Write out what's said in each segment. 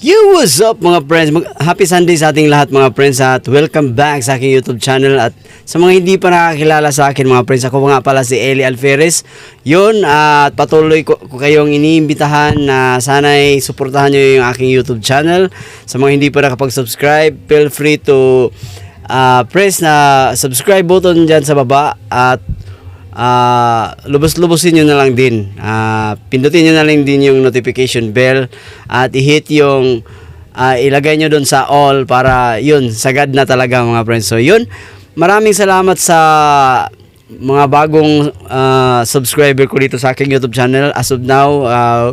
Yo, what's up mga friends? Happy Sunday sa ating lahat mga friends at welcome back sa aking YouTube channel. At sa mga hindi pa nakakilala sa akin mga friends, ako nga pala si Eli Alferez. Yun, at patuloy ko kayong iniimbitahan na sana'y suportahan nyo yung aking YouTube channel. Sa mga hindi pa nakapag-subscribe, feel free to press na subscribe button dyan sa baba at lubos-lubosin nyo na lang din, pindutin nyo na lang din yung notification bell at i-hit yung ilagay nyo dun sa all para yun, sagad na talaga mga friends. So yun, maraming salamat sa mga bagong subscriber ko dito sa aking YouTube channel. As of now,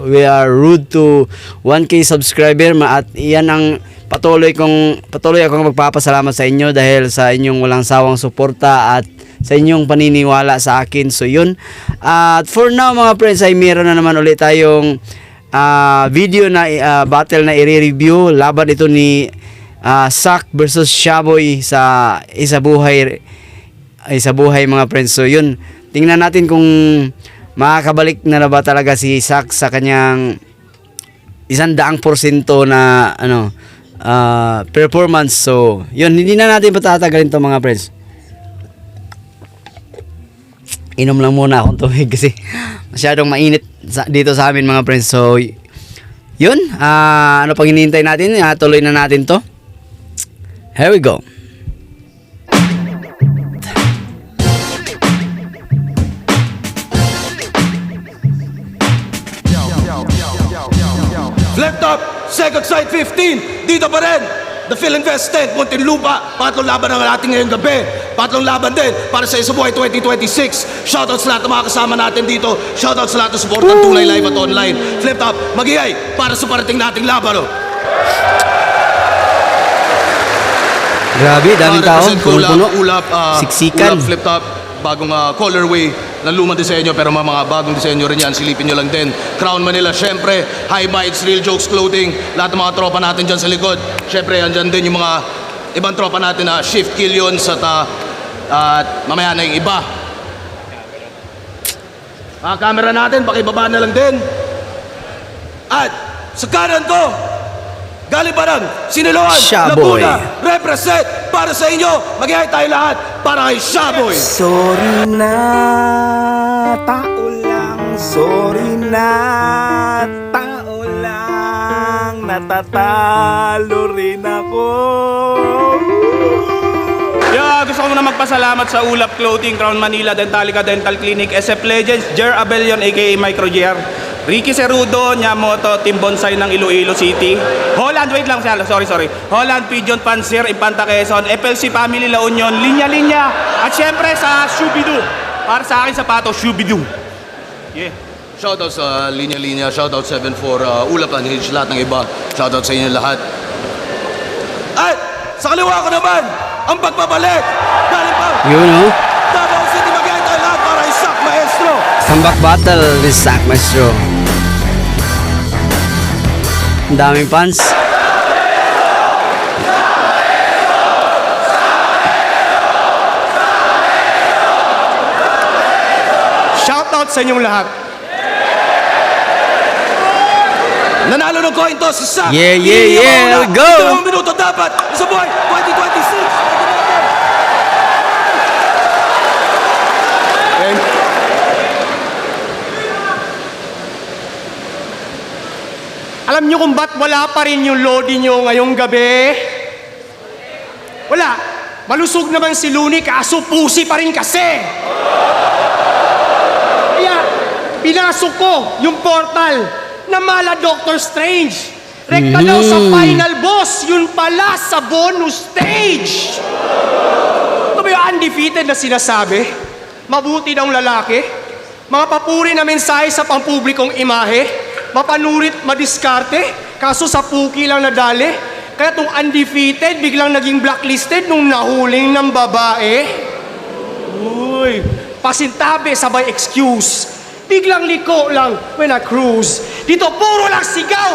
we are road to 1K subscriber at iyan ang patuloy akong magpapasalamat sa inyo dahil sa inyong walang sawang suporta at sa inyong paniniwala sa akin. So yun, at for now mga friends ay meron na naman ulit tayong video na battle na i-review. Laban ito ni Sak versus Shaboy sa isa buhay mga friends. So yun, tingnan natin kung makakabalik na ba talaga si Sak sa kanyang 100% na performance. So yun, hindi na natin patatagalin to mga friends. Inom lang muna akong tubig kasi masyadong mainit dito sa amin mga friends. So yun, ano pang hinihintay natin? Tuloy na natin to. Here we go. Flip top, second side 15, dito pa rin. The Phil Investment, Muntinlupa, patlong laban ng ating ngayong gabi. Patlong laban din para sa Isabuhay 2026. Shoutout sa lahat ng mga kasama natin dito. Shoutout sa lahat ng support ng Tunay Live at Online. Flip top, mag-iay para sa parating nating laban. Grabe, daming tao. Puno-puno. Siksikan. Ulap, flip top, bagong colorway ng lumang disenyo pero mga bagong disenyo rin yan, silipin nyo lang din. Crown Manila, syempre, High Bites, Real Jokes Clothing, lahat ng mga tropa natin dyan sa likod. Syempre, andyan din yung mga ibang tropa natin na Shift Killions at mamaya na yung iba. Mga camera natin, pakibaba na lang din. At sa kanan ko, galing pa ng Siniloan, Shaboy. Laguna, represent para sa inyo. Mag-ihay tayo lahat para kay Shaboy. Sorry na, tao lang. Sorry na, tao lang. Natatalo rin ako. Gusto ko muna magpasalamat sa Ulap Clothing, Crown Manila, Dentalica Dental Clinic, SF Legends, Jer Abelion aka Micro Jer, Ricky Cerudo, Nyamoto, Team Bonsai ng Iloilo City, Holland, wait lang siya, sorry, Holland, Pigeon Panzer, Impanta Quezon, FLC Family La Union, Linya Linya, at syempre sa Shubidu, para sa akin sapato, Shubidu. Yeah. Shoutout sa Linya Linya, shoutout 74, Ulap and Hinge, lahat ng iba. Shoutout sa inyo lahat. At sa kaliwa ko naman, ang pagpapalik. Galing pa. Yun o. Davao City, mag-ihay tayo lahat para kay Sak Maestro. Comeback battle with Sak Maestro. Ang daming fans. Shoutout sa inyong lahat. Nanalo ng coin toss si Sak. Yeah, yeah, go! 2 minuto dapat. Isabuhay 2026. Alam nyo kung ba't wala pa rin yung lodi nyo ngayong gabi? Wala. Malusog naman si Looney, kaso pusi pa rin kasi. Kaya, pinasok ko yung portal na mala Doctor Strange. Rekta daw sa final boss, yun pala sa bonus stage. Ito ba yung undefeated na sinasabi? Mabuti daw lalaki? Mga papuri na mensahe sa pampublikong imahe? Mapanurit, madiskarte, kaso sa puki lang nadali. Kaya itong undefeated, biglang naging blacklisted nung nahuling ng babae. Uy, pasintabi, sabay excuse. Biglang liko lang when I cruise. Dito puro lang sigaw.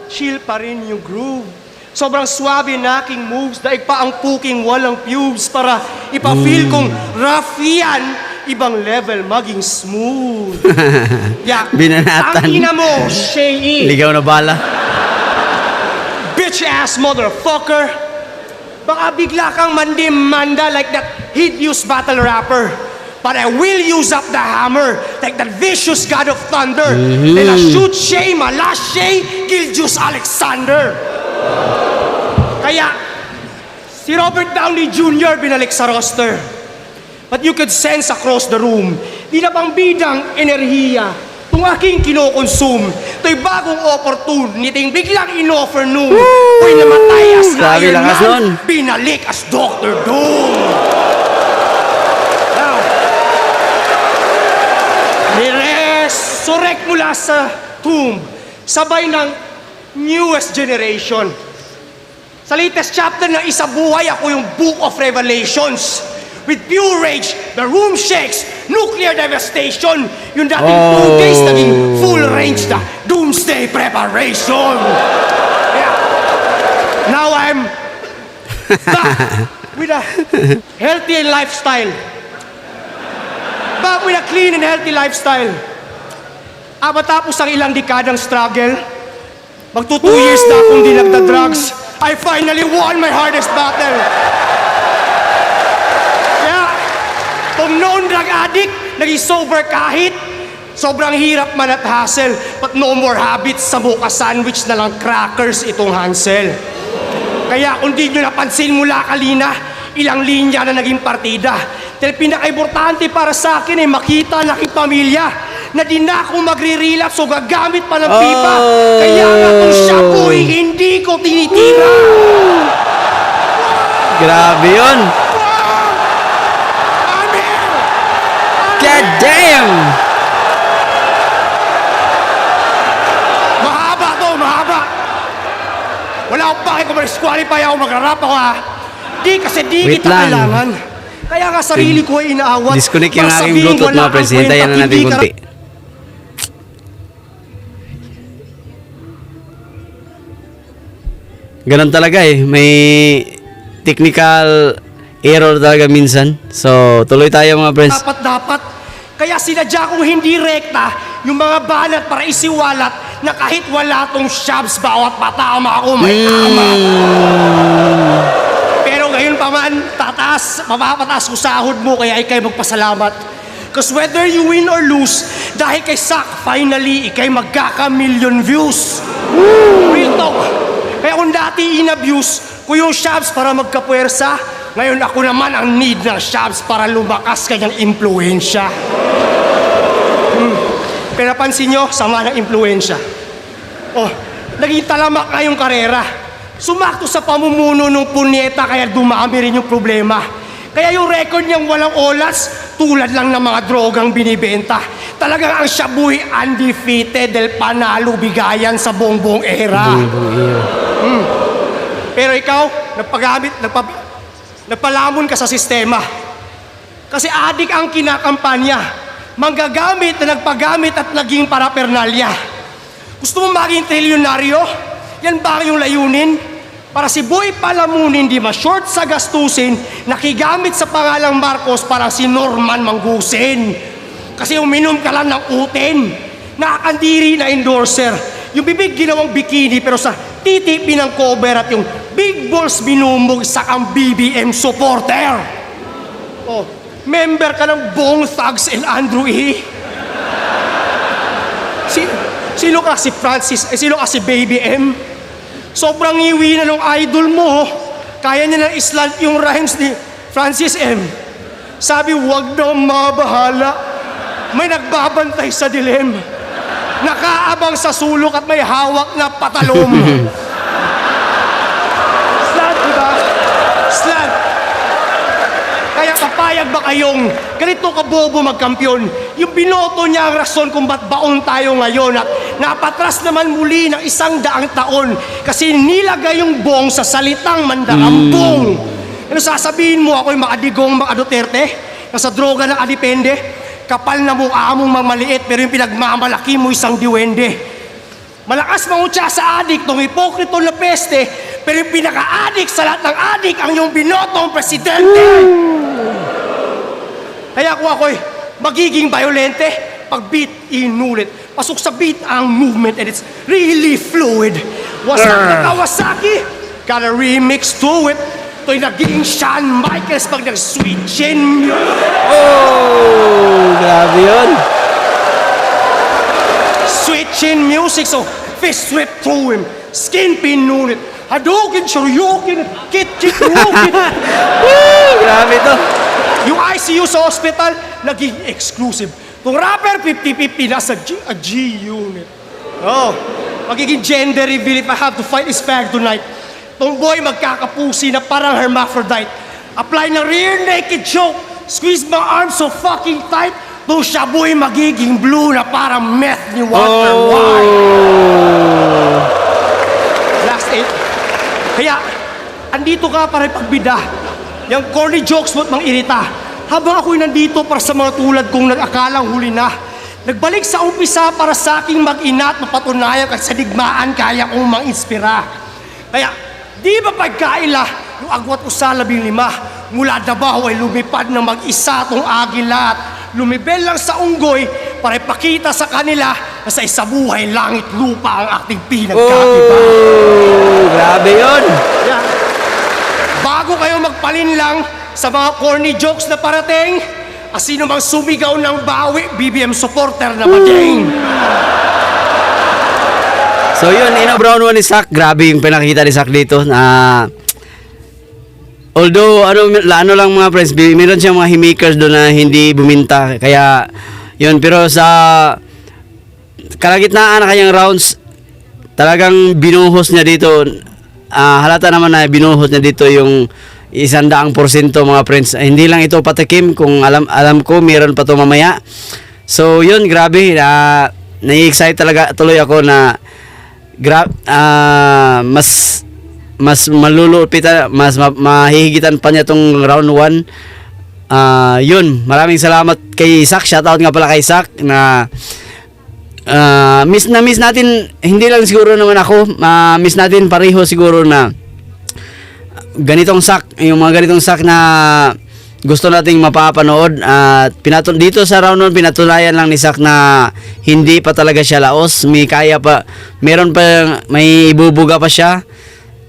Chill pa rin yung groove. Sobrang swabe na aking moves. Daig pa ang puking walang pubes para ipa-feel kong rough yan. ibang level maging smooth. Binanatan. Ang ina mo, Shay. Ligaw na bala. bitch-ass motherfucker. Baka bigla kang manda like that hideous battle rapper. But I will use up the hammer like that vicious god of thunder. Then I shoot Shay, Malashe, Gilgius Alexander. Kaya, si Robert Downey Jr. binalik sa roster. But you could sense across the room, di na bang bidang enerhiya itong aking kinokonsume. Ito'y bagong opportunity, biglang in-offer noon. Uy, namatay as Grabe Iron lakas nun. Man, binalik as Dr. Doom. Now, niresurrect mula sa tomb, sabay ng newest generation. Sa latest chapter ng Isabuhay, ako yung Book of Revelations. With pure rage, the room shakes, nuclear devastation. Yung dating 2 days, naging full range na doomsday preparation. Yeah. Now I'm back with a healthy lifestyle. Back with a clean and healthy lifestyle. Matapos ang ilang dekadang struggle, magto 2 years na akong di nagda-drugs, I finally won my hardest battle. Kung known drug addict, naging sober kahit sobrang hirap man at hassle, but no more habits sa buka sandwich na lang crackers itong Hansel. Kaya kung di nyo napansin mula kanina, ilang linya na naging partida. Dahil pinaka-importante para sa akin ay makita na aking pamilya na di na ako magre-relapse o gagamit pa ng pipa. Kaya nga kung siya po'y hindi ko tinitira. Grabe yun. God damn! Mahaba. Wala akong pake kung ma-disqualify ako, mag-rap ako ha. Kasi di Wait kita lang. kailangan. Kaya nga sarili ko ay inaawat. Disconnect yung para aking sabihin Bluetooth wala mga kang friends. Hintayin na kwenta, natin hindi ka kunti. Ganun talaga eh. May technical error talaga minsan. So, tuloy tayo mga friends. dapat. Kaya sinadya kong hindi rekta yung mga banat para isiwalat na kahit wala tong shabs bawat patama ako may tama. Pero ngayon pa man, mapapataas ko sahod mo kaya ikay magpasalamat. Cause whether you win or lose, dahil kay Sak, finally, ikay magkaka-million views. Real talk. Kaya kung dati in-abuse ko yung shabs para magkapuwersa, ngayon ako naman ang need ng shabs para lumakas kanyang impluensya. Pero pansin nyo, sama ng impluensya. Naging talamak na yung karera. Sumakto sa pamumuno ng punyeta kaya dumami rin yung problema. Kaya yung record niyang walang olas, tulad lang ng mga drogang binibenta. Talagang ang Shabuhi undefeated dahil panalo bigayan sa buong era. Pero ikaw, nagpalamon ka sa sistema. Kasi adik ang kinakampanya. Manggagamit na nagpagamit at naging parapernalya. Gusto mo maging trilyonaryo? Yan ba yung layunin? Para si Boy Palamunin di ma-short sa gastusin, nakigamit sa pangalang Marcos para si Norman Manggusin. Kasi uminom ka lang ng uten. Nakakandiri na endorser. Yung bibig ginawang bikini pero sa titi pinang cover at yung big balls binumog sa kang BBM supporter. Member ka ng Bong Thugs and Andrew E. Sino ka si Francis? Sino ka si Baby M? Sobrang iwi na ng idol mo. Kaya niya na islant yung rhymes ni Francis M. Sabi, wag daw mabahala. May nagbabantay sa dilim. Nakaabang sa sulok at may hawak na patalom. Slant, diba? Slant. Kaya papayag ba kayong ganito kabobo magkampiyon? Yung binoto niya ang rason kung ba't baon tayo ngayon at napatras naman muli ng 100 taon kasi nilagay yung bong sa salitang mandarambong. Ano sasabihin mo ako'y makadigong mga Duterte? Nasa droga na kadipende? Kapal na mukha mong mamaliit pero yung pinagmamalaki mo isang diwende. Malakas mangutya sa adik tong hipokrito na peste pero yung pinaka-adik sa lahat ng adik ang yung binotong presidente. Kaya kung ako'y magiging violente, pag beat, inulit. Pasok sa beat ang movement and it's really fluid. Wasak na Kawasaki, got a remix to it. Ito'y naging Shawn Michaels pag nag-switchin. Oh, grabe yun. Switchin music, so fist whip through him, skin pin nunit, Hadouken, Shoryuken, Kit, Rukin. Woo, grabe to. Yung ICU sa hospital, naging exclusive. Kung rapper, 50-50, nasa G unit. Oh, magiging gender reveal if I have to fight this fag tonight. Tomboy magkakapusi na parang hermaphrodite. Apply ng rear naked choke. Squeeze my arms so fucking tight. Tong shaboy magiging blue na parang meth ni Walter White. Last 8. Kaya, andito ka para pagbida. Yung corny jokes mo't mang irita. Habang ako'y nandito para sa mga tulad kong nag-akalang huli na. Nagbalik sa umpisa para sa aking mag-ina at mapatunayan at sa digmaan kaya kong mang-inspira. Kaya, di ba pagkaila yung agwat ko sa 15 mula Davao ay lumipad ng mag-isa tong agila at lumibel lang sa unggoy para ipakita sa kanila na sa isabuhay langit lupa ang ating pinagkakiba. Oh, grabe yun. Yeah. Bago kayo magpalinlang sa mga corny jokes na parating, sino mang sumigaw ng bawi, BBM supporter na maging. So yun, brown one ni Sak. Grabe yung pinakita ni Sak dito na although ano lang mga friends, meron siyang mga himikers doon na hindi buminta. Kaya yun, pero sa kalagitnaan na kanyang rounds, talagang binuhos niya dito. Halata naman na binuhos niya dito yung 100% mga friends. Hindi lang ito patikim, kung alam ko meron pa to mamaya. So yun, grabe, nai-excite talaga tuloy ako na mas malulupitan, mas mahihigitan pa niya tong round 1. Yun, maraming salamat kay Sak. Shoutout nga pala kay Sak na miss natin, hindi lang siguro naman ako, miss natin pareho siguro na ganitong Sak, yung mga ganitong Sak na gusto nating mapapanood. At dito sa round 1 pinatunayan lang ni Sak na hindi pa talaga siya laos, may kaya pa, may ibubuga pa siya.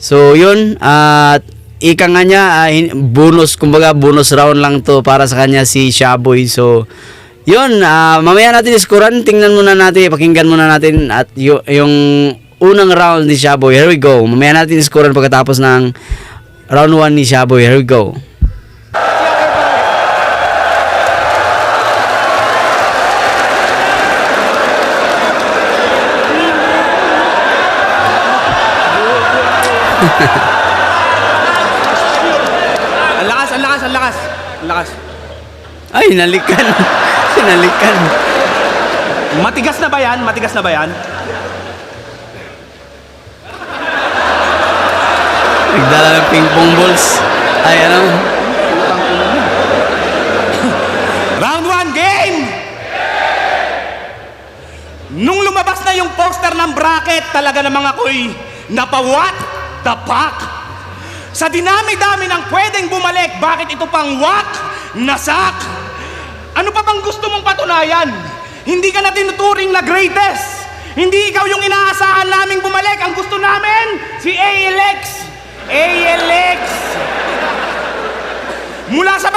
So yun, at ika nga niya, bonus, kumbaga bonus round lang to para sa kanya si Shaboy. So yun, mamaya natin iskuran, tingnan muna natin, pakinggan muna natin at yung unang round ni Shaboy. Here we go. Mamaya natin iskuran pagkatapos ng round 1 ni Shaboy. Here we go. Ang lakas. Ay, nalikan. Nalikan. Matigas na ba yan? Nagdala ng ping pong balls. Ay, ano? Round 1, game! Nung lumabas na yung poster ng bracket, talaga namang ako'y napawat the pack. Sa dinami-dami ng pwedeng bumalik, bakit ito pang wak na sak? Ano pa bang gusto mong patunayan? Hindi ka na tinuturing na greatest. Hindi ikaw yung inaasahan naming bumalik. Ang gusto namin, si ALX. Mula sa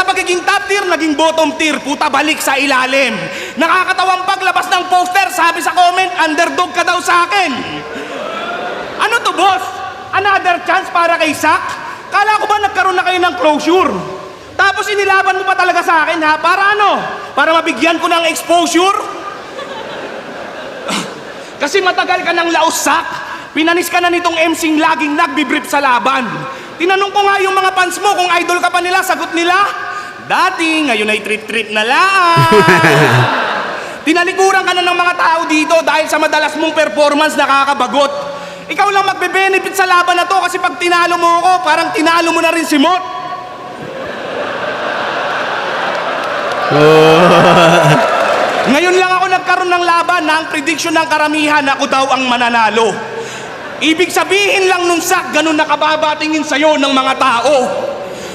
pagiging top tier, naging bottom tier. Puta, balik sa ilalim. Nakakatawang paglabas ng poster, sabi sa comment, underdog ka daw sa akin. Ano to, boss? Another chance para kay Sak? Kala ko ba nagkaroon na kayo ng closure? Tapos inilaban mo pa talaga sa akin, ha? Para ano? Para mabigyan ko ng exposure? Kasi matagal ka ng laos, Sak. Pinanis ka na nitong MC'ng laging nagbibrief sa laban. Tinanong ko nga yung mga fans mo kung idol ka pa nila, sagot nila, dati, ngayon ay trip-trip na lang. Tinalikuran ka na ng mga tao dito dahil sa madalas mong performance nakakabagot. Ikaw lang magbe-benefit sa laban na to kasi pag tinalo mo ako, parang tinalo mo na rin si Mot. Ngayon lang ako nagkaroon ng laban na ang prediction ng karamihan, ako daw ang mananalo. Ibig sabihin lang nung Sak, ganun nakababatingin sa'yo ng mga tao.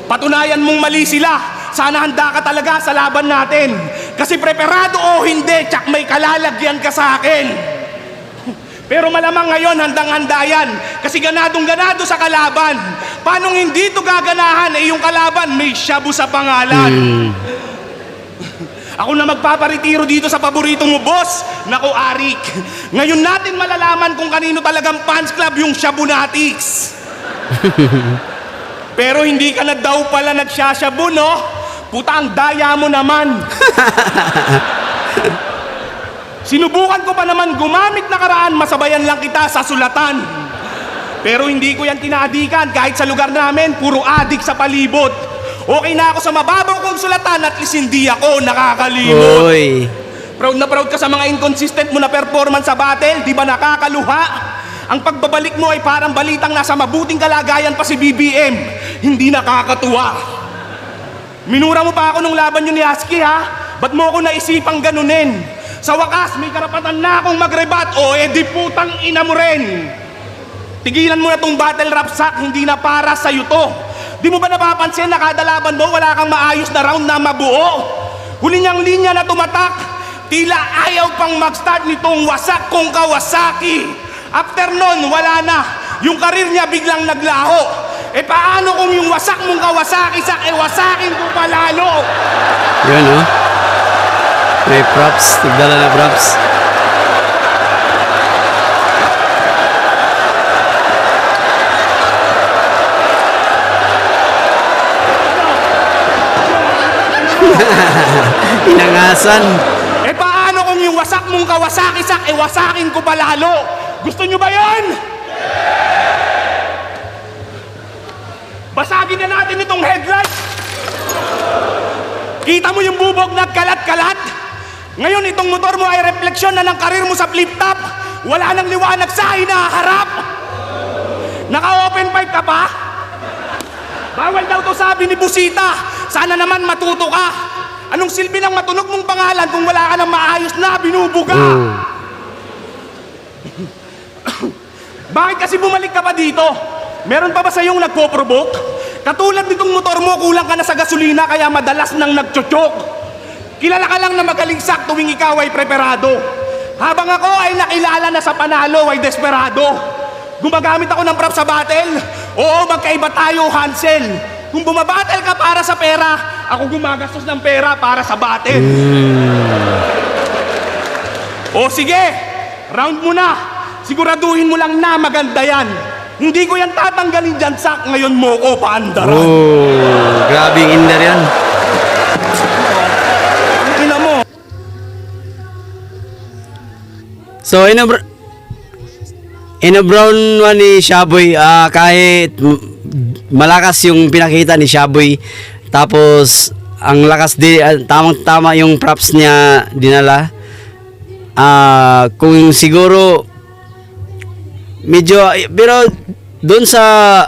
Patunayan mong mali sila. Sana handa ka talaga sa laban natin. Kasi preparado o hindi, tsak may kalalagyan ka sa akin. Pero malamang ngayon, handang-handa yan. Kasi ganadong-ganado sa kalaban. Paano hindi ito gaganahan? Yung kalaban, may shabu sa pangalan. Ako na magpaparetiro dito sa paborito mo, boss. Nako, Arik. Ngayon natin malalaman kung kanino talagang fans club yung Shabunatics. Pero hindi ka na daw pala nagsashabu, no? Puta, ang daya mo naman. Sinubukan ko pa naman gumamit nakaraan, masabayan lang kita sa sulatan. Pero hindi ko yan tinaadikan kahit sa lugar namin, puro adik sa palibot. Okay na ako sa mababaw kong sulatan at least hindi ako nakakalimot. Oy. Proud na proud ka sa mga inconsistent mo na performance sa battle, di ba nakakaluha? Ang pagbabalik mo ay parang balitang nasa mabuting kalagayan pa si BBM. Hindi nakakatuwa. Minura mo pa ako nung laban yun ni Husky, ha? Ba't mo ako naisipang ganunin? Sa wakas, may karapatan na akong magrebat o edi putang ina mo rin. Tigilan mo na tong battle rap sack, hindi na para sa'yo to. Di mo ba napapansin na kada laban mo wala kang maayos na round na mabuo? Huli niyang linya na tumatak, tila ayaw pang mag-start nitong wasak kong Kawasaki. After nun, wala na. Yung karir niya biglang naglaho. E paano kung yung wasak mong Kawasaki wasakin ko palalo? Yun, oh. May props. Nagdala na props. Inangasan. E paano kung yung wasak mong Kawasaki wasakin ko palalo? Gusto nyo ba yun? Basagin na natin itong headlight. Kita mo yung bubog na kalat-kalat? Ngayon itong motor mo ay refleksyon na ng karir mo sa flip-top. Wala nang liwanag sa hinaharap. Naka-open pipe ka pa? Bawal daw to sabi ni Busita. Sana naman matuto ka. Anong silbi ng matunog mong pangalan kung wala ka nang maayos na binubuga? Bakit kasi bumalik ka pa dito? Meron pa ba sa iyong nagpo-provoke? Katulad nitong motor mo, kulang ka na sa gasolina kaya madalas nang nagchochok. Kilala ka lang na magaling sak tuwing ikaw ay preparado. Habang ako ay nakilala na sa panalo ay desperado. Gumagamit ako ng prop sa battle. Oo, magkaiba tayo, Hansel. Kung bumabattle ka para sa pera, ako gumagastos ng pera para sa battle. O sige, round mo na. Siguraduhin mo lang na maganda yan. Hindi ko yan tatanggalin dyan, Sak. Ngayon mo ko paandaran. Oh, grabing inder yan. Ina mo. So, Brown one ni Shaboy, kahit malakas yung pinakita ni Shaboy, tapos ang lakas tamang-tama yung props niya dinala. Kung siguro medyo, pero doon sa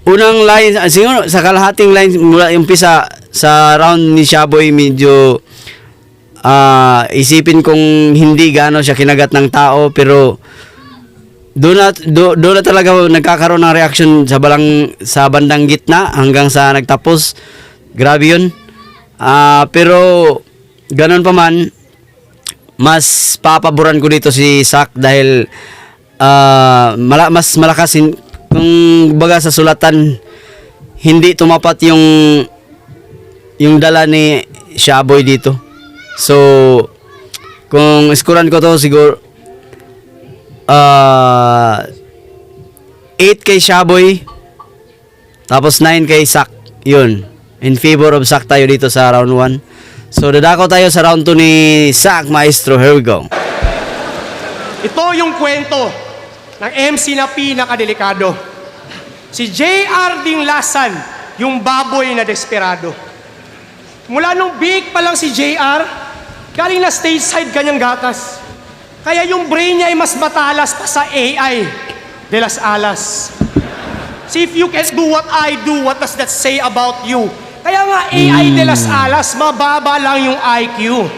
unang line, siguro sa kalahating line mula umpisa sa round ni Shaboy, medyo isipin kong hindi gaano siya kinagat ng tao, pero doon na talaga nagkakaroon ng reaction sa bandang gitna hanggang sa nagtapos. Grabe yun. Pero ganun pa man, mas papaboran ko dito si Sak dahil mas malakas kung baga sa sulatan, hindi tumapat yung dala ni Shaboy dito. So kung iskuran ko to, siguro 8 kay Shaboy, tapos 9 kay Sak. Yun, in favor of Sak tayo dito sa round 1. So dadako tayo sa round 2 ni Sak, maestro. Here we go. Ito yung kwento ng MC na pinakadelikado. Si J.R. Dinglasan, yung baboy na desperado. Mula nung big pa lang si J.R., galing na stage side kanyang gatas. Kaya yung brain niya ay mas matalas pa sa AI de las alas. See, if you can do what I do, what does that say about you? Kaya nga AI de las alas, mababa lang yung IQ.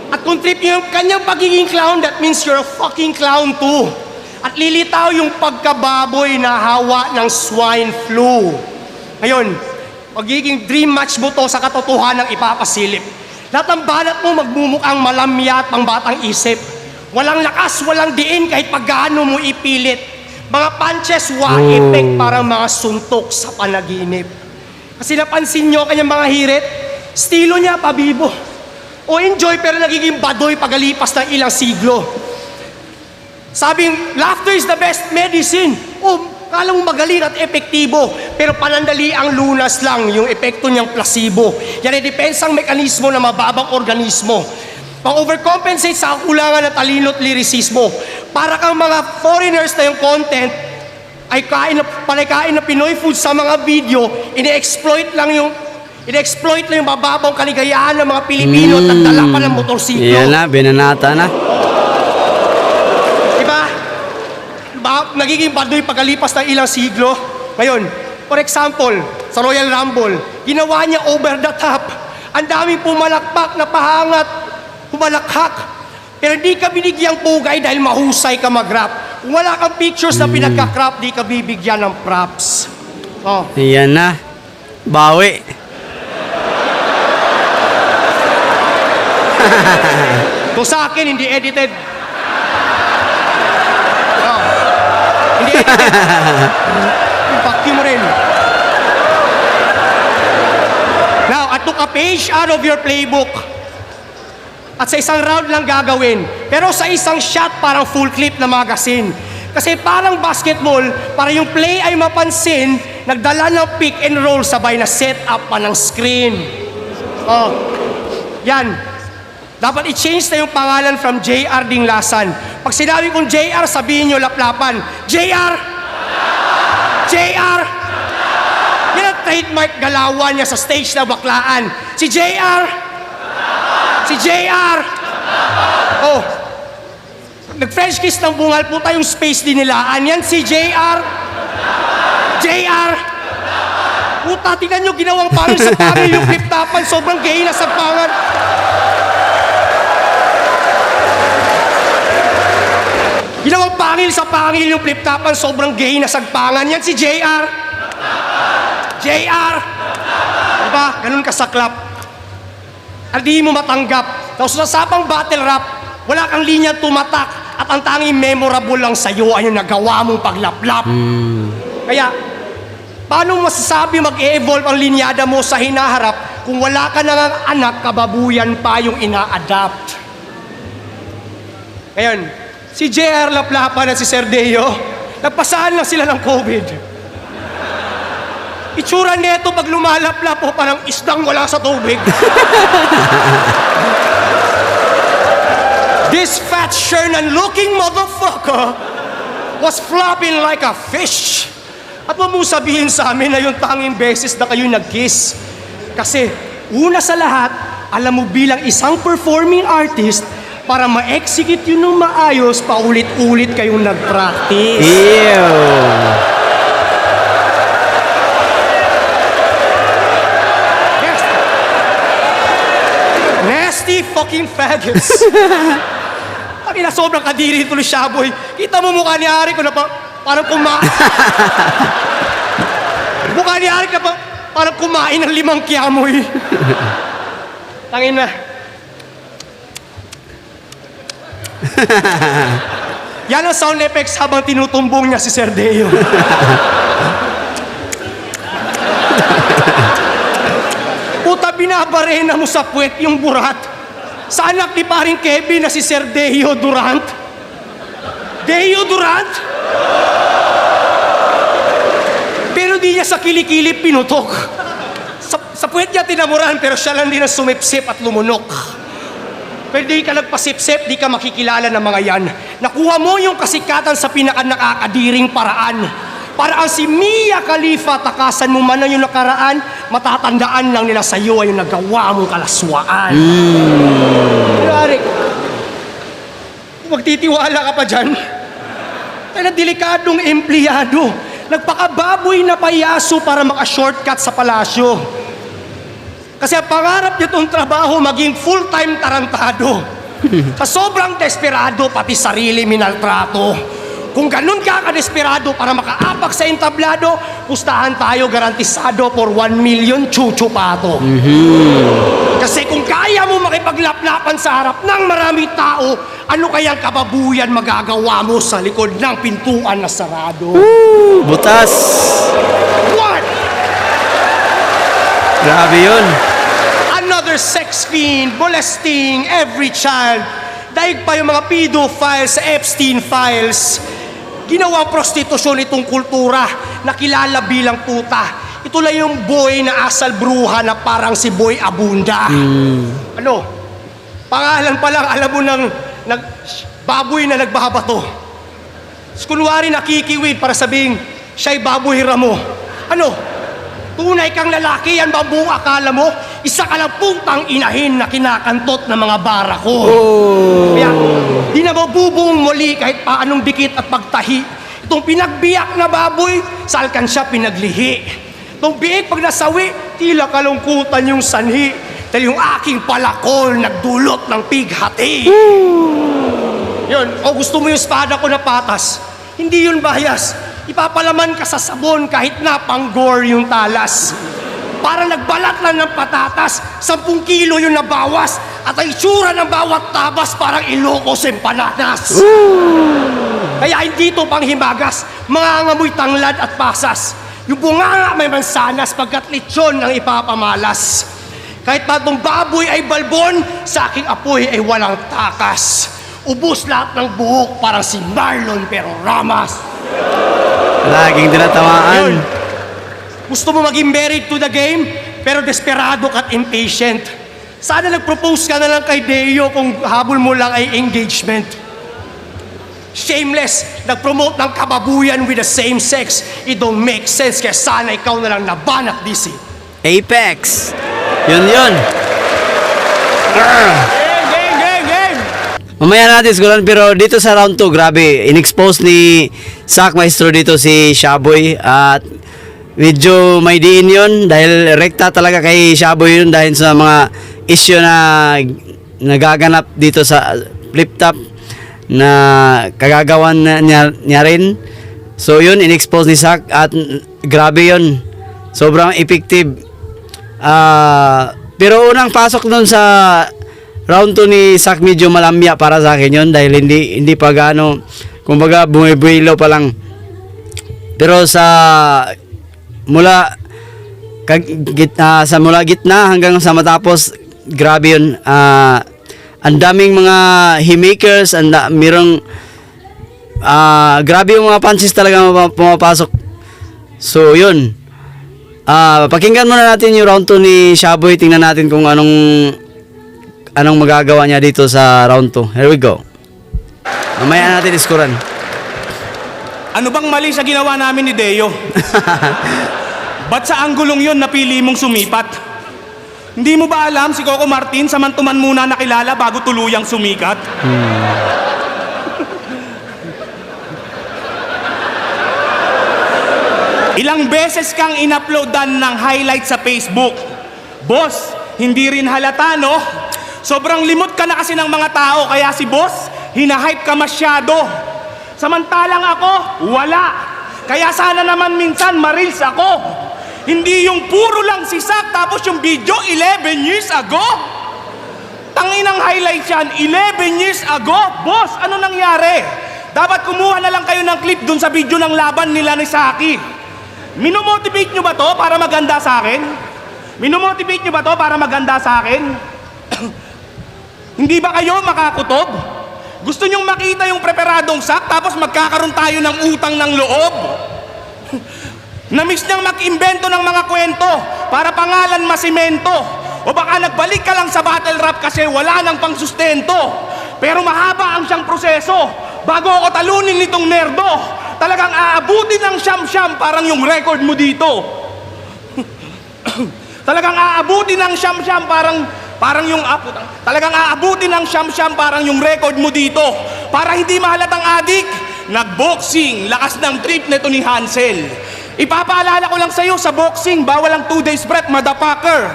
At kung trip niyo yung kanyang pagiging clown, that means you're a fucking clown too. At lilitaw yung pagkababoy na hawa ng swine flu. Ngayon, magiging dream match mo to sa katotohanan ng ipapasilip. Lahat ng banat mo magmumukhang malamya at pang batang isip. Walang lakas, walang diin kahit paggaano mo ipilit. Mga punches, effect parang mga suntok sa panaginip. Kasi napansin nyo kanyang mga hirit, estilo niya pabibo. O enjoy pero nagiging badoy pagalipas ng ilang siglo. Sabing, laughter is the best medicine. O, kala mo magaling at epektibo, pero panandali ang lunas lang, yung epekto niyang placebo. Yan ay depensang mekanismo ng mababang organismo. Pang-overcompensate sa kakulangan ng talino at lirisismo. Para kang mga foreigners na yung content ay panikain na Pinoy food sa mga video, ine-exploit lang yung mababang kaligayahan ng mga Pilipino at nagdala pa ng motorsiklo. Yan na, binanata na. Diba? Nagiging baduy pagkalipas ng ilang siglo. Ngayon, for example, sa Royal Rumble, ginawa niya over the top. Ang daming pumalakpak na pahangat, humalakhak. Pero hindi ka binigyang pugay dahil mahusay ka mag-rap. Kung wala kang pictures na pinagka-crop, di ka bibigyan ng props. Oh. Yan na. Bawi. Kung sa akin, hindi edited. Oh. Hindi edited. Fuck you mo rin. Now, I took a page out of your playbook. At sa isang round lang gagawin. Pero sa isang shot, parang full clip na magazine. Kasi parang basketball, para yung play ay mapansin, nagdala ng pick and roll sabay na set up pa ng screen. Oh. Yan. Dapat i-change na yung pangalan from JR Dinglasan. Pag sinabi kong JR, sabihin nyo laplapan. JR! JR! Yan ang trademark galawan niya sa stage na baklaan. Si JR! Si JR! Oh, nag-French kiss ng bungal po tayong space din nilaan. Yan si JR! JR! Puta, tingnan nyo, ginawang parang sa pangil yung flip-tapan. Sobrang gay na sa pangan. Ginawang pangil sa pangil yung flip-tapan. Sobrang gay na sagpangan. Yan si JR! JR! Diba? Ganun kasaklap. Hindi mo matanggap. Tapos sa sapang battle rap, wala kang linya tumatak at ang tanging memorable lang sa'yo ay yung nagawa mong paglaplap. Kaya, paano masasabi mag-evolve ang linyada mo sa hinaharap kung wala ka nang anak, kababuyan pa yung ina-adapt? Ngayon, si JR Laplapan at si Sir Deo, nagpasahan lang sila ng COVID. Itsura neto pag lumalaplap po parang isdang wala sa tubig. This fat Shernan-looking motherfucker was flopping like a fish. At huwag mong sabihin sa amin na yung tanging beses na kayo nag-kiss. Kasi una sa lahat, alam mo bilang isang performing artist, para ma-execute yun ng maayos, paulit-ulit kayong nag-practice. Ew. Nasty fucking faggots. Pakina, sobrang kadiri tuloy siya, boy. Kita mo mukha ni Ari ko na parang mukha ni Ari na parang kumain ng 5 kiamoy. Tangin na. Yan ang sound effects habang tinutumbong niya si Sir Deo. Puta, binabarena mo sa puwet yung burat. Sa anak ni paring Kevin na si Sir Deo Durant. Deo Durant? Pero di niya sa kilikili pinutok. Sa puwet niya tinamuran pero siya lang din ang sumipsip at lumunok. Pero di ka nagpasipsip, di ka makikilala ng mga yan. Nakuha mo yung kasikatan sa pinaka-nakakadiring paraan. Parang si Mia Khalifa, takasan mo man na yung nakaraan, matatandaan lang nila sa'yo ay yung nagawa mong kalaswaan. Kunwari, kung magtitiwala ka pa dyan, ay na delikadong empleyado. Nagpakababoy na payaso para maka-shortcut sa palasyo. Kasi ang pangarap niya itong trabaho maging full-time tarantado. Sa sobrang desperado, pati sarili minaltrato. Kung ganun ka kadesperado para makaapak sa entablado, pustahan tayo garantisado for 1 million chuchu pato. Kasi kung kaya mo makipaglaplapan sa harap ng marami tao, ano kayang kababuyan magagawa mo sa likod ng pintuan na sarado? Butas. What? Grabe yun. Another sex fiend molesting every child. Daig pa yung mga pedophiles sa Epstein files. Ginawang prostitusyon itong kultura na kilala bilang puta. Ito lang yung boy na asal bruha na parang si Boy Abunda. Ano? Pangalan pa lang alam mo ng baboy na nagbabato. Kunwari nakikiwid para sabing siya'y baboy ramo. Ano? Tunay kang lalaki, yan ba buong akala mo? Isa ka lang putang inahin na kinakantot ng mga bara ko. Kaya, di na mabubong muli kahit paanong dikit at pagtahi. Itong pinagbiyak na baboy, sa alkansya pinaglihi. Itong biik pag nasawi, tila kalungkutan yung sanhi. Dahil yung aking palakol nagdulot ng pighati. Yun, o gusto mo yung espada ko na patas, hindi yun bias. Ipapalaman ka sa sabon kahit napanggore yung talas. Para nagbalat lang ng patatas, 10 kilo yung nabawas. At ang itsura ng bawat tabas parang Ilocos empanadas. Kaya hindi ito panghimagas, mga ngamoy tanglad at pasas. Yung bunganga may mansanas pagkat lechon ang ipapamalas. Kahit pa itong baboy ay balbon, sa aking apoy ay walang takas. Ubus lahat ng buhok parang si Marlon pero Ramas. Laging tinatamaan. Yun. Gusto mo maging married to the game, pero desperado at impatient. Sana nag-propose ka na lang kay Deo kung habol mo lang ay engagement. Shameless, nag-promote ng kababuyan with the same sex. It don't make sense, kaya sana ikaw na lang naban at DC. Apex. Yun. Game! Mamaya natin siguran, pero dito sa round 2, grabe, in-expose ni Sak Maestro dito si Shaboy at medyo may diin yun dahil rekta talaga kay Shaboy yun dahil sa mga issue na nagaganap dito sa flip top na kagagawan niya rin. So yun, in-expose ni Sak at grabe yun, sobrang effective. Pero unang pasok nun sa round 2 ni Sak medyo malamya para sa akin yun dahil hindi pa gaano, kumbaga bumibuilo pa lang. Pero sa mula gitna hanggang sa matapos, grabe yun. Ang daming mga haymakers, mirong grabe yung mga punches talaga pumapasok. So yun, pakinggan muna natin yung round 2 ni Shaboy. Tingnan natin kung anong magagawa niya dito sa round 2. Here we go. Mamaya natin iskuran. Ano bang mali sa ginawa namin ni Deo? Ba't sa anggulong yun napili mong sumipat? Hindi mo ba alam si Coco Martin samantuman muna nakilala bago tuluyang sumikat? Ilang beses kang in-uploadan ng highlight sa Facebook. Boss, hindi rin halata, no? Sobrang limot ka na kasi ng mga tao, kaya si boss, hinahype ka masyado. Samantalang ako, wala. Kaya sana naman minsan ma-reels ako. Hindi yung puro lang si Sak, tapos yung video 11 years ago. Tanginang highlight yan, 11 years ago. Boss, ano nangyari? Dapat kumuha na lang kayo ng clip dun sa video ng laban nila ni Saki. Minomotivate nyo ba to para maganda sa akin? Minomotivate nyo ba to para maganda sa akin? Hindi ba kayo makakutob? Gusto nyong makita yung preparadong Sak tapos magkakaroon tayo ng utang ng loob? Namiss niyang mag-imbento ng mga kwento para pangalan masimento. O baka nagbalik ka lang sa battle rap kasi wala nang pangsustento. Pero mahaba ang siyang proseso bago ako talunin nitong nerdo. Talagang aabutin ng siyam-siyam parang yung record mo dito. Talagang aabutin ng siyam-siyam parang yung talagang aabutin ng siyam-siyam parang yung record mo dito. Para hindi mahalatang adik, nagboxing, lakas ng trip nito ni Hansel. Ipapaalala ko lang sa'yo, sa boxing, bawal ang 2 days prep, motherfucker.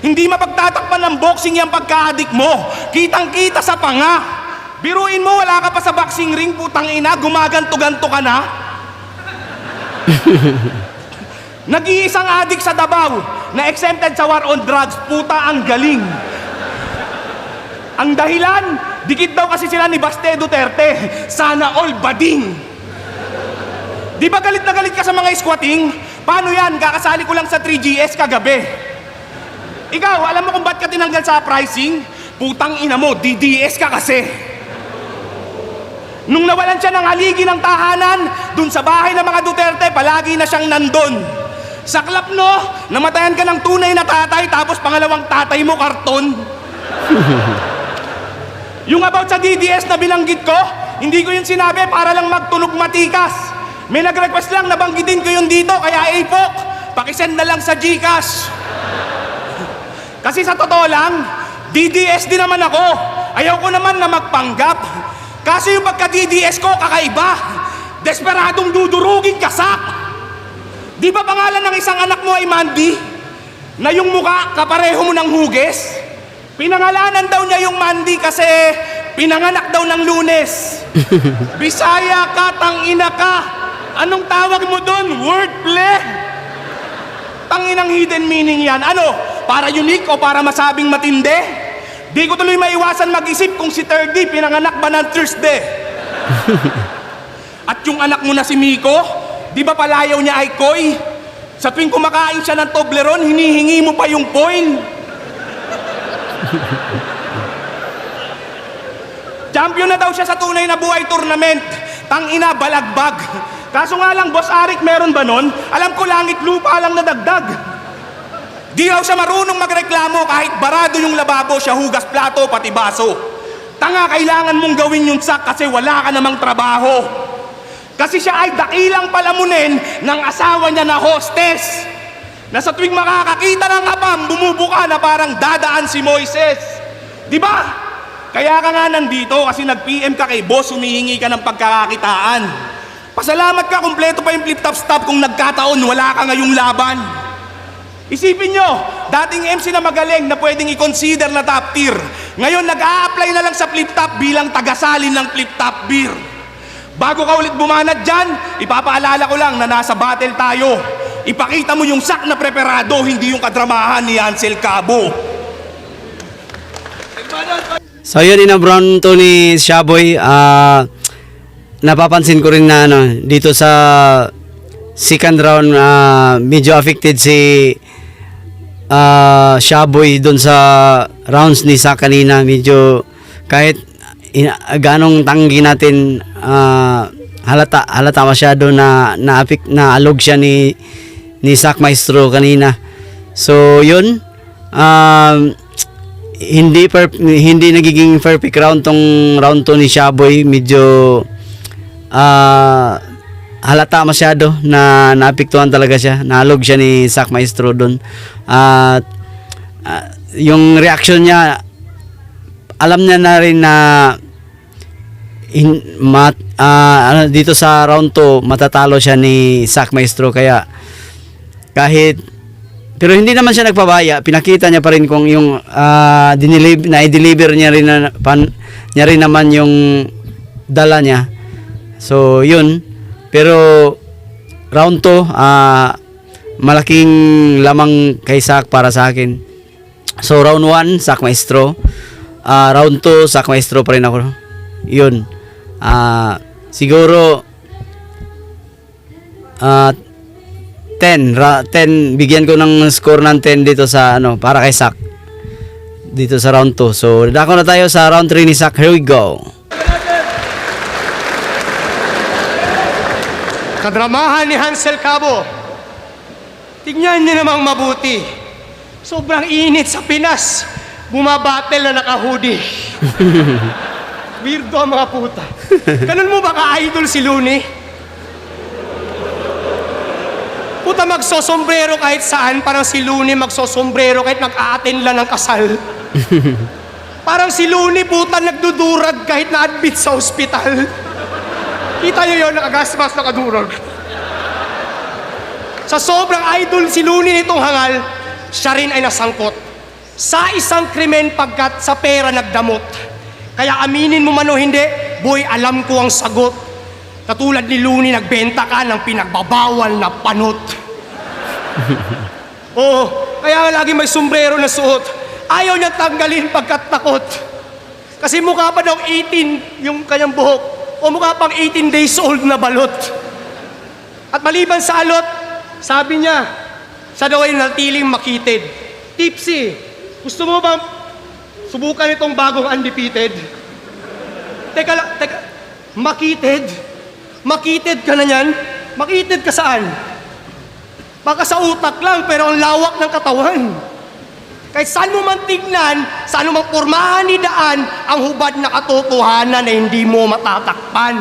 Hindi mapagtatakpan ng boxing yung pagka-adik mo. Kitang-kita sa panga. Biruin mo, wala ka pa sa boxing ring, putang ina, gumaganto-ganto ka na. Nag-iisang adik sa Davao na exempted sa war on drugs, puta ang galing. Ang dahilan, dikit daw kasi sila ni Baste Duterte. Sana all bading. Di ba galit na galit ka sa mga squatting? Paano yan? Kakasali ko lang sa 3GS kagabi. Ikaw, alam mo kung ba't ka tinanggal sa pricing? Putang ina mo, DDS ka kasi. Nung nawalan siya ng haligi ng tahanan, dun sa bahay ng mga Duterte, palagi na siyang nandun. Saklap no, namatayan ka ng tunay na tatay, tapos pangalawang tatay mo karton. Yung about sa DDS na binanggit ko, hindi ko yun sinabi para lang magtunog matikas. May nag-request lang, nabanggitin ko yun dito, kaya ipok, pakisend na lang sa GCash. Kasi sa totoo lang, DDS din naman ako. Ayaw ko naman na magpanggap. Kasi yung pagka-DDS ko, kakaiba. Desperadong dudurugin kasak. Di ba pangalan ng isang anak mo ay Mandy? Na yung muka, kapareho mo ng hugis? Pinangalanan daw niya yung Mandy kasi pinanganak daw ng Lunes. Bisaya ka, tangina ka. Anong tawag mo doon? Wordplay? Tanginang hidden meaning yan. Ano? Para unique o para masabing matindi? Di ko tuloy maiwasan mag-isip kung si Terdy pinanganak ba ng Thursday. At yung anak mo na si Miko, di ba palayaw niya ay Koy? Sa tuwing kumakain siya ng Toblerone, hinihingi mo pa yung coin. Champion na daw siya sa tunay na buhay tournament. Tangina, balagbag. Kaso nga lang, Boss Arik, meron ba nun? Alam ko langit lupa lang nadagdag. Di raw siya marunong magreklamo kahit barado yung lababo, siya hugas plato pati baso. Tanga, kailangan mong gawin yung sak kasi wala ka namang trabaho. Kasi siya ay dakilang palamunin ng asawa niya na hostess. Na sa tuwing makakakita ng kapam, bumubuka na parang dadaan si Moises. Di ba? Kaya ka nga nandito kasi nag-PM ka kay boss, humihingi ka ng pagkakakitaan. Pasalamat ka, kumpleto pa yung flip-top stop kung nagkataon, wala ka ngayong laban. Isipin nyo, dating MC na magaling na pwedeng i-consider na top tier. Ngayon, nag-a-apply na lang sa flip-top bilang tagasalin ng flip-top beer. Bago ka ulit bumanat dyan, ipapaalala ko lang na nasa battle tayo. Ipakita mo yung sak na preparado, hindi yung kadramahan ni Ansel Cabo. So yun, in-brown to ni Shaboy. Napapansin ko rin na dito sa second round, medyo affected si Shaboy doon sa rounds ni Sak kanina. Medyo kahit ganong tanggi natin, halata masyado na alog siya ni Sak Maestro kanina. So yun, hindi nagiging perfect round tong round 2 ni Shaboy. Medyo halata masyado na naapektuhan talaga siya. Nalog siya ni Sak Maestro doon. At yung reaction niya, alam niya na rin na dito sa round 2 matatalo siya ni Sak Maestro. Kaya pero hindi naman siya nagpabaya. Pinakita niya pa rin kung yung na-deliver niya rin naman yung dala niya. So yun. Pero round 2, malaking lamang kay Sak para sa akin. So round 1, Sak Maestro. Round 2, Sak Maestro pa rin ako. Yun. Siguro 10, bigyan ko ng score ng 10 dito sa para kay Sak. Dito sa round 2. So dako na tayo sa round 3 ni Sak. Here we go. Kadramahan ni Ansel Cabo. Tignan niyo namang mabuti. Sobrang init sa Pinas. Bumabattle na naka-hoodie. Weirdo ang mga puta. Ganun mo ba ka-idol si Looney? Puta, magsosombrero kahit saan. Parang si Looney magsosombrero kahit mag-a-attend lang ng kasal. Parang si Looney, puta, nagdudurag kahit na-admit sa ospital. Kita nyo yun, nakagasmas, nakadurag. Sa sobrang idol si Looney nitong hangal, siya rin ay nasangkot sa isang krimen pagkat sa pera nagdamot. Kaya aminin mo man o hindi, boy, alam ko ang sagot. Katulad ni Looney, nagbenta ka ng pinagbabawal na panot. Oo, kaya nga lagi may sombrero na suot. Ayaw niya tanggalin pagkat takot. Kasi mukha pa daw 18 yung kanyang buhok. O mukha pang 18 days old na balot. At maliban sa alot, sabi niya, siya daw ay natiling makitid. Tipsy, gusto mo bang subukan itong bagong undefeated? Teka lang, makitid? Makitid ka na yan? Makitid ka saan? Baka sa utak lang, pero ang lawak ng katawan. Kahit saan mo man tignan, saan mo mang pormahan ni daan, ang hubad na katotohanan na hindi mo matatakpan.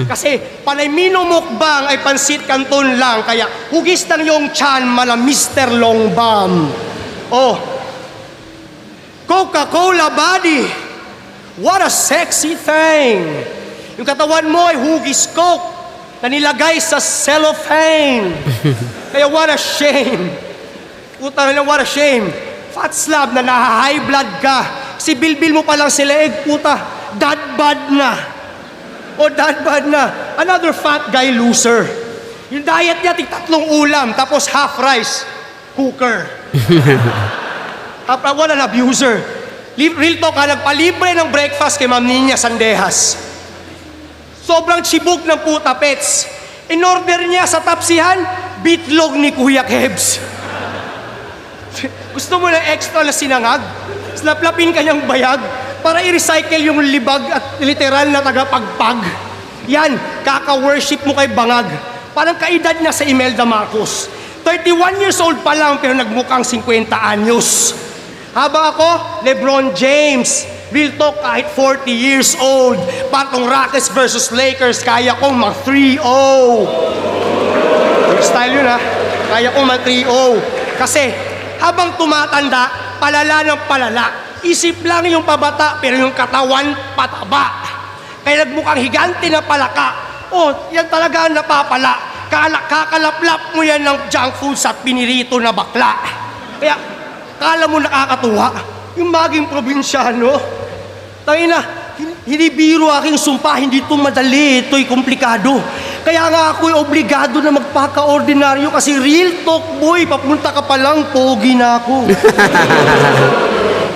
Kasi panay minumukbang ay pansit kanton lang, kaya hugis ng iyong tiyan, mala Mr. Longbam. Oh, Coca-Cola body, what a sexy thing. Yung katawan mo ay hugis Coke na nilagay sa cellophane. Kaya what a shame. Puta na lang, what a shame. Fat slab na naha-high blood ka. Si bilbil mo pa lang sila puta, dad bad na. O dad bad na. Another fat guy loser. Yung diet niya, tig-3 ulam, tapos half rice, cooker. What an abuser. Real talk ha, nagpalibre ng breakfast kay Ma'am Ninya Sandejas. Sobrang chibog ng puta pets. In order niya sa tapsihan, bitlog ni Kuya Kebs. Gusto mo ng extra na sinangag? Slaplapin kanyang bayag para i-recycle yung libag at literal na tagapagpag. Yan, kaka-worship mo kay Bangag. Parang kaedad na sa Imelda Marcos. 31 years old pa lang pero nagmukhang 50 anyos. Haba ako, LeBron James. Real talk, kahit 40 years old. Patong Rockets versus Lakers, kaya kong mag 3-0. Style yun ha. Kaya kong mag 3-0. Kasi habang tumatanda, palala ng palala. Isip lang yung pabata, pero yung katawan pataba. Kaya nagmukhang higante na palaka. Oh, yan talaga ang napapala. Kakalaplap mo yan ng junk foods at pinirito na bakla. Kaya, kala mo nakakatuwa, yung maging probinsyano. Tangina, hindi biro aking sumpa, hindi ito madali, ito'y komplikado. Kaya nga ako'y obligado na magpaka-ordinaryo kasi real talk boy, papunta ka pa lang, pogi na ako.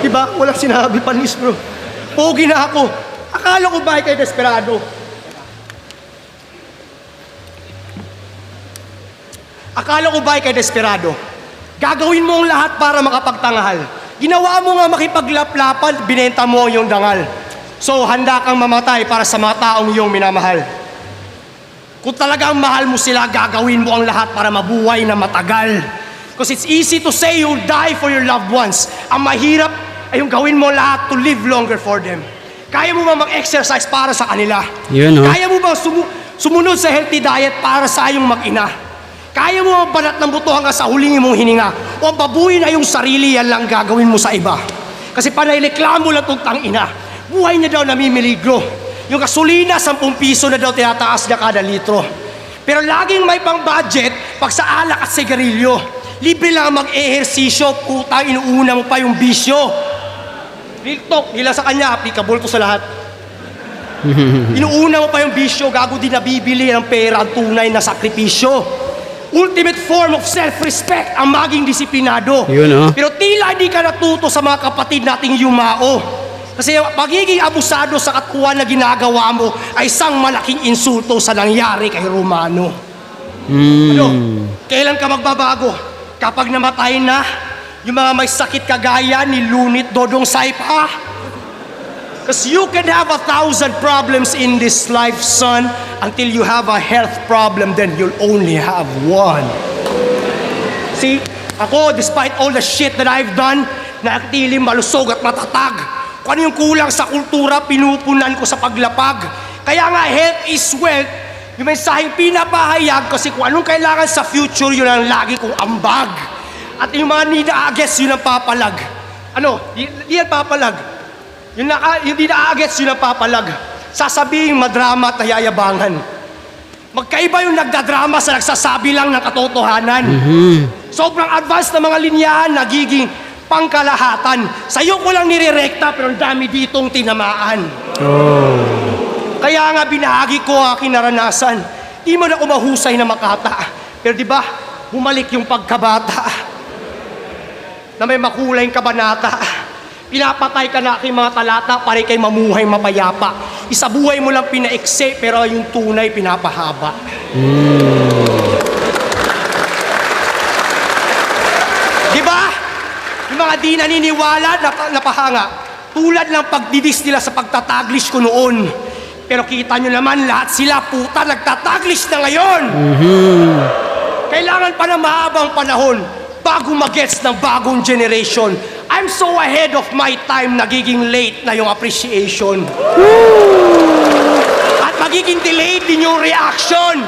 Diba? Walang sinabi panis bro. Pogi na ako. Akala ko ba kay desperado? Akala ko ba kay desperado? Gagawin mo ang lahat para makapagtangahal. Ginawa mo nga makipaglaplapan, binenta mo yung dangal. So, handa kang mamatay para sa mga taong iyong minamahal. Kung talagang mahal mo sila, gagawin mo ang lahat para mabuhay na matagal. Because it's easy to say you'll die for your loved ones. Ang mahirap ay yung gawin mo lahat to live longer for them. Kaya mo ba mag-exercise para sa kanila? Yun, Kaya mo ba sumunod sa healthy diet para sa iyong mag-ina? Kaya mo mabanat ng buto hanggang sa huling mong hininga? O babuhin na yung sarili, yan lang gagawin mo sa iba. Kasi panay-reklamo lang itong tangina. Buhay niya daw namimiligro. Yung gasolina, 10 piso na daw tinataas niya kada litro. Pero laging may pang budget pag sa alak at sigarilyo. Libre lang mag-ehersisyo, putang inuuna mo pa yung bisyo. Real talk, nila sa kanya, applicable to sa lahat. Inuuna mo pa yung bisyo, gago din nabibili ng pera ang tunay na sakripisyo. Ultimate form of self-respect ang maging disiplinado. Yun, Pero tila hindi ka natuto sa mga kapatid nating yumao. Kasi pagiging abusado sa katkuhan na ginagawa mo ay isang malaking insulto sa nangyari kay Romano. Ano? Kailan ka magbabago? Kapag namatay na, yung mga may sakit kagaya ni Lunit Dodong Saipa? Because you can have 1,000 problems in this life, son. Until you have a health problem, then you'll only have one. See, ako, despite all the shit that I've done, nakatiling malusog at matatag. Kung ano yung kulang sa kultura, pinupunan ko sa paglapag. Kaya nga, health is wealth. Yung mensaheng pinapahayag kasi kung anong kailangan sa future, yun ang lagi kong ambag. At yung mga nina-agets, yun ang papalag. Ano? Di yan papalag. Yung di na-agets, yun ang papalag. Sasabihin madrama at nayayabangan. Magkaiba yung nagdadrama sa nagsasabi lang ng katotohanan. Sobrang advanced na mga linyahan, nagiging pangkalahatan. Sa'yo ko lang nirerekta pero ang dami ditong tinamaan. Kaya nga binahagi ko ang aking naranasan. Di man ako mahusay na makata. Pero di ba, bumalik yung pagkabata na may makulayng kabanata. Pinapatay ka na aking mga talata para kay mamuhay mapayapa. Isabuhay mo lang pinaikse pero yung tunay pinapahaba. Di ba? Yung mga di naniniwala, napahanga. Tulad ng pagdidis nila sa pagtataglish ko noon. Pero kita nyo naman, lahat sila puta nagtataglish na ngayon. Kailangan pa ng mahabang panahon bago mag-gets ng bagong generation. I'm so ahead of my time, nagiging late na yung appreciation. At magiging delayed din yung reaction.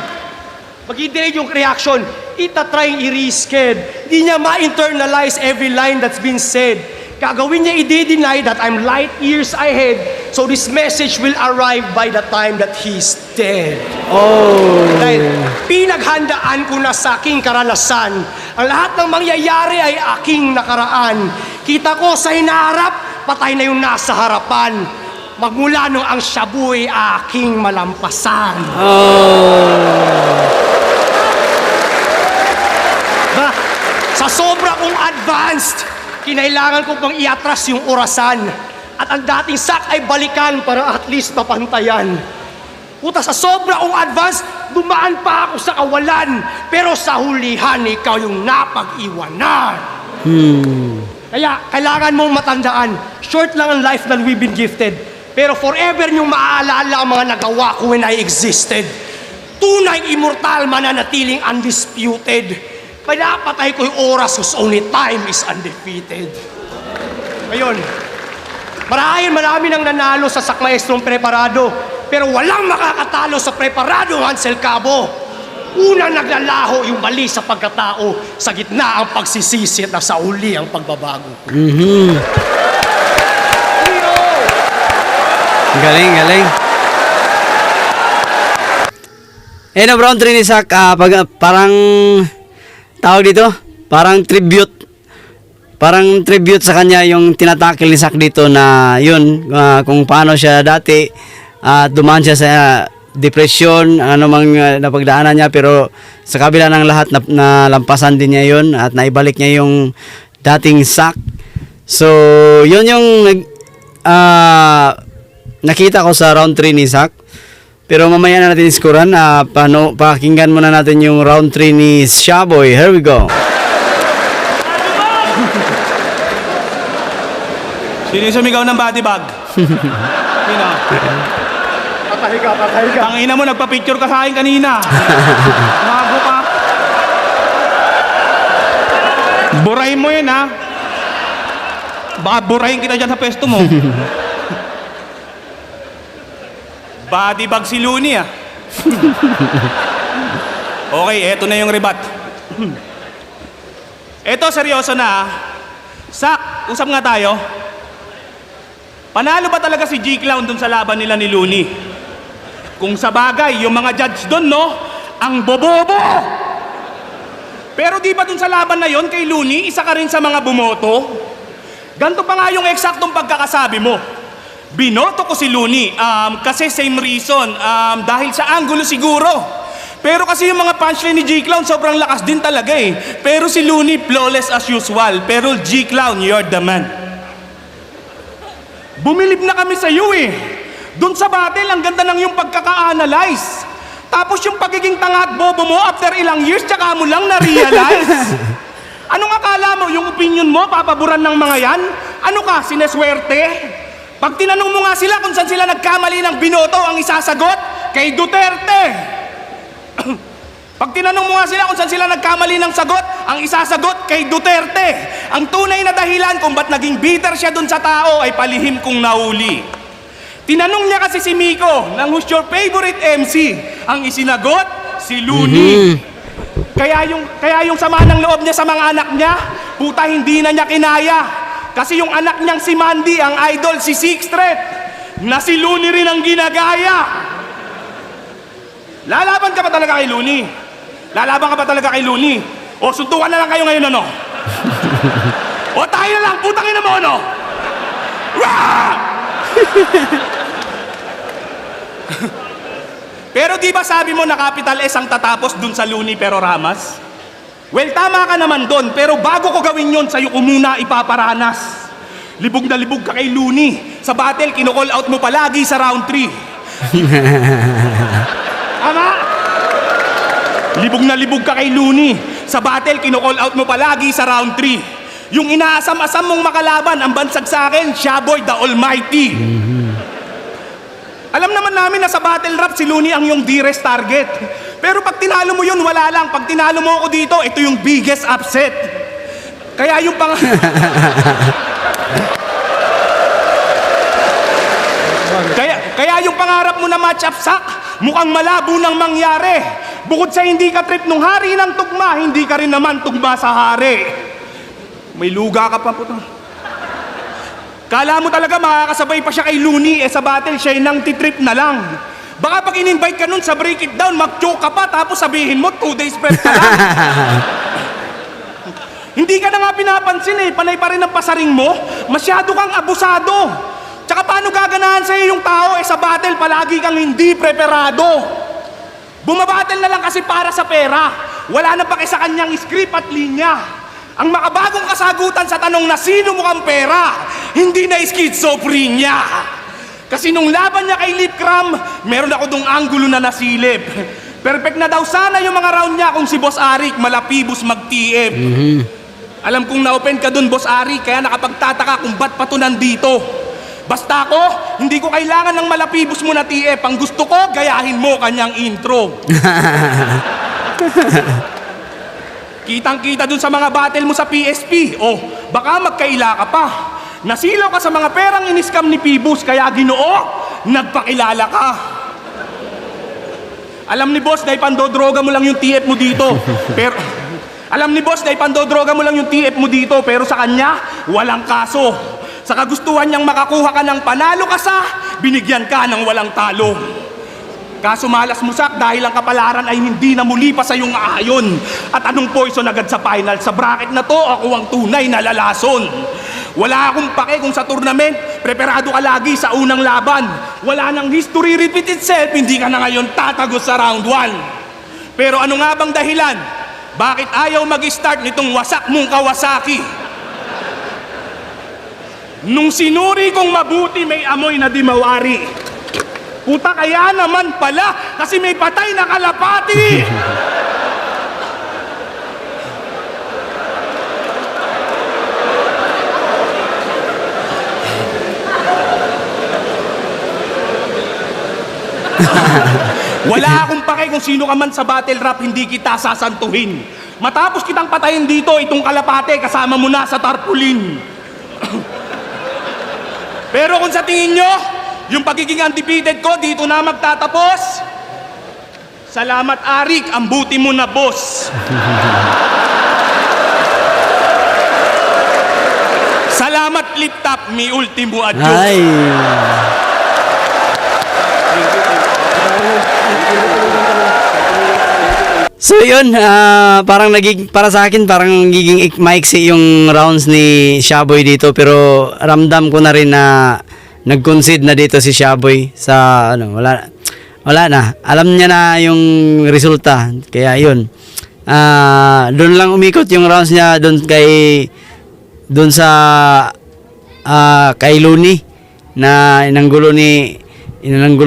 Magiging delayed yung reaction. Itatry i-resched. Di niya ma-internalize every line that's been said. Gagawin niya i-deny that I'm light years ahead. So this message will arrive by the time that he's dead. Dahil pinaghandaan ko na sa aking karanasan, ang lahat ng mangyayari ay aking nakaraan. Kita ko sa hinaharap, patay na yung nasa harapan. Magmula nung ang shabu'y aking malampasan. Sa sobra kong advanced, kinailangan ko pang iatras yung orasan. At ang dating sak ay balikan para at least mapantayan. Puta, sa sobra kong advanced, dumaan pa ako sa kawalan. Pero sa hulihan, ikaw yung napag-iwanan. Kaya kailangan mong matandaan, short lang ang life that we've been gifted. Pero forever niyong maaalala ang mga nagawa ko when I existed. Tunay immortal, mananatiling undisputed. Kaya patay ko yung oras whose only time is undefeated. Ngayon, marami nang nanalo sa sakmaestrong preparado, pero walang makakatalo sa preparado ng Hansel Cabo. Unang naglalaho yung mali sa pagkatao, sa gitna ang pagsisisi at sa uli ang pagbabago. Galing. No, Brown Trinisak, parang tawag dito, parang tribute sa kanya yung tinatakil ni Sak dito na yun, kung paano siya dati dumaan siya sa depression, ano mang napagdaanan niya, pero sa kabila ng lahat na lampasan din niya yun at naibalik niya yung dating Sak. So yun yung nakita ko sa round 3 ni Sak. Pero mamaya na natin iskuran. Pakinggan muna natin yung round 3 ni Shaboy. Here we go. Sino yung sumigaw ng body bag? Sino? Patay ka. Tangina mo, nagpa-picture ka sa akin kanina. Mago pa. Burahin mo yun, ha? Baka burahin kita dyan sa pwesto mo. Body bag si Looney, ah. Okay, eto na yung rebat. Eto, seryoso na, ah. Sak, usap nga tayo. Panalo ba talaga si G-Clown dun sa laban nila ni Looney? Kung sa bagay, yung mga judge dun, no? Ang bobobo! Pero di ba dun sa laban na yon kay Looney, isa ka rin sa mga bumoto? Ganto pa nga yung eksaktong pagkakasabi mo. Binoto ko si Looney kasi same reason, dahil sa angulo siguro. Pero kasi yung mga punchline ni G-Clown sobrang lakas din talaga eh. Pero si Looney flawless as usual. Pero G-Clown, you're the man. Bumilib na kami sa iyo eh. Doon sa battle, ang ganda ng yung pagkaka-analyze. Tapos yung pagiging tanga at bobo mo after ilang years, tsaka mo lang na-realize. Anong akala mo, yung opinion mo, papaboran ng mga yan? Ano ka, sineswerte? Pag tinanong mo nga sila kung saan sila nagkamali ng binoto, ang isasagot, kay Duterte. Pag tinanong mo nga sila kung saan sila nagkamali ng sagot, ang isasagot, kay Duterte. Ang tunay na dahilan kung ba't naging bitter siya dun sa tao ay palihim kong nahuli. Tinanong niya kasi si Miko, ng who's your favorite MC? Ang isinagot, si Looney. Kaya yung sama ng loob niya sa mga anak niya, puta hindi na niya kinaya. Kasi yung anak niyang si Mandy, ang idol si Sixth Street, na si Looney rin ang ginagaya. Lalaban ka ba talaga kay Looney? O suntukan na lang kayo ngayon, ano? O tayo na lang, putang ina mo, no? Wah! Pero di ba sabi mo na capital S ang tatapos dun sa Luni pero Ramas? Well, tama ka naman dun, pero bago ko gawin yon, sa'yo ko muna ipaparanas. Libog na libog ka kay Luni. Sa battle, kino-call out mo palagi sa round 3. Tama? Libog na libog ka kay Luni. Sa battle, kino-call out mo palagi sa round 3. Yung inaasam-asam mong makalaban, ang bansag sa akin, Shaboy the Almighty. Alam naman namin na sa battle rap, si Luni ang yung dearest target. Pero pag tinalo mo yun, wala lang. Pag tinalo mo ako dito, ito yung biggest upset. Kaya yung Kaya yung pangarap mo na match-up sak, mukhang malabo nang mangyari. Bukod sa hindi ka trip nung hari ng tugma, hindi ka rin naman tugma sa hari. May luga ka pa po. Kala mo talaga makakasabay pa siya kay Luni, sa battle siya nang titrip na lang. Baka pag in-invite ka nun sa break it down, mag-joke ka pa, tapos sabihin mo, 2 days prep ka lang. Hindi ka na nga pinapansin panay pa rin ang pasaring mo, masyado kang abusado. Tsaka paano gaganahan sa'yo yung tao, sa battle palagi kang hindi preparado. Bumabattle na lang kasi para sa pera, wala na paki sa kanyang script at linya. Ang makabagong kasagutan sa tanong na sino mukhang pera, hindi na schizophrenia. Kasi nung laban niya kay Lip Cram, meron ako dong anggulo na nasilip. Perfect na daw sana yung mga round niya kung si Boss Arik malapibos mag-TF. Alam kong na-open ka dun, Boss Arik, kaya nakapagtataka kung ba't pa to nandito. Basta ako, hindi ko kailangan ng malapibos mo na TF. Ang gusto ko, gayahin mo kanyang intro. Kitang-kita dun sa mga battle mo sa PSP. Baka magkaila ka pa. Nasilaw ka sa mga perang iniskam ni Pibus, kaya Ginoo, nagpakilala ka. Alam ni Boss na ipandodroga mo lang yung TF mo dito. Pero sa kanya, walang kaso. Sa kagustuhan niyang makakuha ka ng panalo ka sa, binigyan ka ng walang talo. Kaso malas musak dahil ang kapalaran ay hindi na muli pa sa iyong aayon. At anong poison agad sa final? Sa bracket na to, ako ang tunay na lalason. Wala akong pake kung sa tournament, preparado ka lagi sa unang laban. Wala nang history repeat itself, hindi ka na ngayon tatagos sa round 1. Pero ano nga bang dahilan? Bakit ayaw mag-start nitong wasak mong Kawasaki? Nung sinuri kong mabuti, may amoy na di mawari. Puta, kaya naman pala, kasi may patay na kalapati! Wala akong pake kung sino ka man sa battle rap, hindi kita sasantuhin. Matapos kitang patayin dito, itong kalapate kasama mo na sa tarpaulin. Pero kung sa tingin nyo, yung pagiging undefeated ko dito na magtatapos, salamat Arik, ang buti mo na boss. Salamat Lip Top, mi ultimo adios. Ay. So yun, parang para sa akin parang nagiging maiksi yung rounds ni Shaboy dito, pero ramdam ko na rin na nag-concede na dito si Shaboy sa wala na. Alam niya na yung resulta. Kaya yun. Doon lang umikot yung rounds niya doon sa kay Luni na inanggulo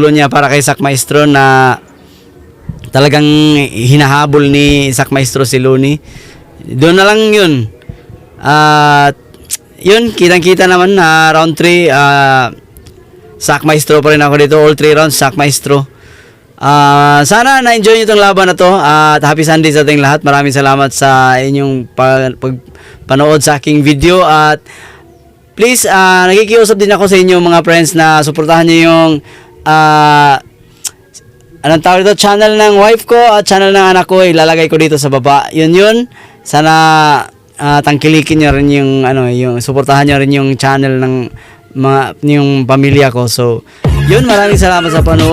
niya para kay Sak Maestro na talagang hinahabol ni Sak Maestro si Luni. Doon na lang yun. Yun, kitang-kita naman na round 3, Sak Maestro pa rin ako dito. All 3 rounds, Sak Maestro. Sana na-enjoy nyo itong laban na to. At happy Sunday sa ating lahat. Maraming salamat sa inyong panood sa aking video. At please, nakikiusap din ako sa inyo mga friends na suportahan nyo yung anong tawag ito? Channel ng wife ko at channel ng anak ko. Ilalagay ko dito sa baba. Yun. Sana tangkilikin nyo rin yung suportahan nyo rin yung channel ng yung pamilya ko. So, yun, maraming salamat sa panood.